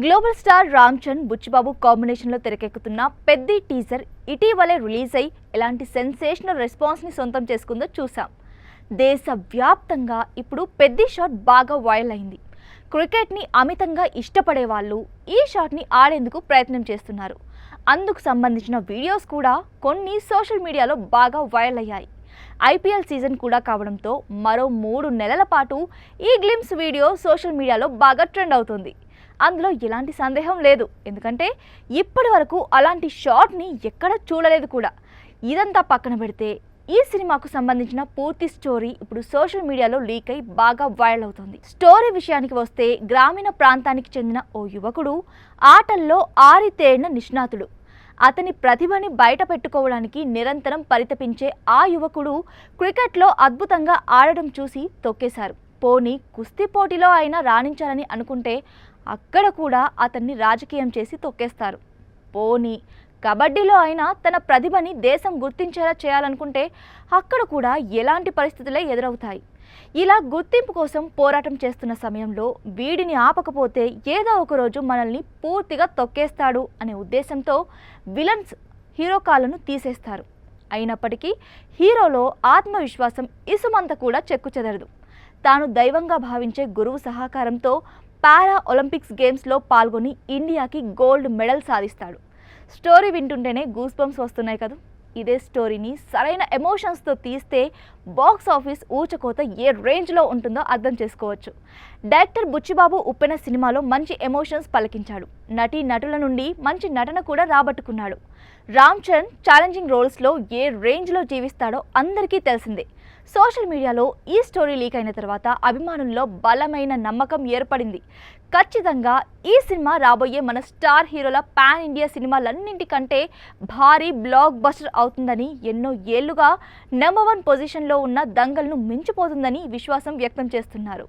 Global star Ram Charan Buchibabu కాంబినేషన్లో తెరకెక్కుతున్న Peddi teaser ఇటీవలే రిలీజ్ అయి ఎలాంటి సెన్సేషనల్ రెస్పాన్స్ని సొంతం చేసుకుందో చూసాం. దేశవ్యాప్తంగా ఇప్పుడు పెద్ది షాట్ బాగా వైరల్ అయింది. క్రికెట్ని అమితంగా ఇష్టపడే వాళ్ళు ఈ షాట్ని ఆడేందుకు ప్రయత్నం చేస్తున్నారు. అందుకు సంబంధించిన వీడియోస్ కూడా కొన్ని సోషల్ మీడియాలో బాగా వైరల్ అయ్యాయి. ఐపీఎల్ సీజన్ కూడా కావడంతో మరో 3 నెలల పాటు ఈ గ్లిమ్స్ వీడియో సోషల్ మీడియాలో బాగా ట్రెండ్ అవుతుంది. అందులో ఎలాంటి సందేహం లేదు, ఎందుకంటే ఇప్పటి వరకు అలాంటి షాట్ని ఎక్కడ చూడలేదు కూడా. ఇదంతా పక్కన పెడితే ఈ సినిమాకు సంబంధించిన పూర్తి స్టోరీ ఇప్పుడు సోషల్ మీడియాలో లీక్ అయి బాగా వైరల్ అవుతుంది. స్టోరీ విషయానికి వస్తే, గ్రామీణ ప్రాంతానికి చెందిన ఓ యువకుడు ఆటల్లో ఆరితేరిన నిష్ణాతుడు. అతని ప్రతిభని బయట పెట్టుకోవడానికి నిరంతరం పరితపించే ఆ యువకుడు క్రికెట్లో అద్భుతంగా ఆడడం చూసి తొక్కేశారు. పోనీ కుస్తీ పోటీలో అయినా రాణించాలని అనుకుంటే అక్కడ కూడా అతన్ని రాజకీయం చేసి తొక్కేస్తారు. పోనీ కబడ్డీలో అయినా తన ప్రతిభని దేశం గుర్తించేలా చేయాలనుకుంటే అక్కడ కూడా ఎలాంటి పరిస్థితులే ఎదురవుతాయి. ఇలా గుర్తింపు కోసం పోరాటం చేస్తున్న సమయంలో వీడిని ఆపకపోతే ఏదో ఒకరోజు మనల్ని పూర్తిగా తొక్కేస్తాడు అనే ఉద్దేశంతో విలన్స్ హీరో కాళ్ళను తీసేస్తారు. అయినప్పటికీ హీరోలో ఆత్మవిశ్వాసం ఇసుమంత కూడా చెక్కుచెదరదు. తాను దైవంగా భావించే గురువు సహకారంతో పారా ఒలింపిక్స్ గేమ్స్లో పాల్గొని ఇండియాకి గోల్డ్ మెడల్ సాధిస్తాడు. స్టోరీ వింటుంటేనే గూస్ బంప్స్ వస్తున్నాయి కదా. ఇదే స్టోరీని సరైన ఎమోషన్స్తో తీస్తే బాక్స్ ఆఫీస్ ఊచకోత ఏ రేంజ్లో ఉంటుందో అర్థం చేసుకోవచ్చు. డైరెక్టర్ బుచ్చిబాబు ఉప్పెన సినిమాలో మంచి ఎమోషన్స్ పలికించాడు. నటుల నుండి మంచి నటన కూడా రాబట్టుకున్నాడు. రామ్ చరణ్ ఛాలెంజింగ్ రోల్స్లో ఏ రేంజ్లో జీవిస్తాడో అందరికీ తెలిసిందే. సోషల్ మీడియాలో ఈ స్టోరీ లీక్ అయిన తర్వాత అభిమానుల్లో బలమైన నమ్మకం ఏర్పడింది. ఖచ్చితంగా ఈ సినిమా రాబోయే మన స్టార్ హీరోల పాన్ ఇండియా సినిమాలన్నింటికంటే భారీ బ్లాక్ బస్టర్ అవుతుందని, ఎన్నో ఏళ్లుగా నెంబర్ 1 పొజిషన్లో ఉన్న దంగల్ను మించిపోతుందని విశ్వాసం వ్యక్తం చేస్తున్నారు.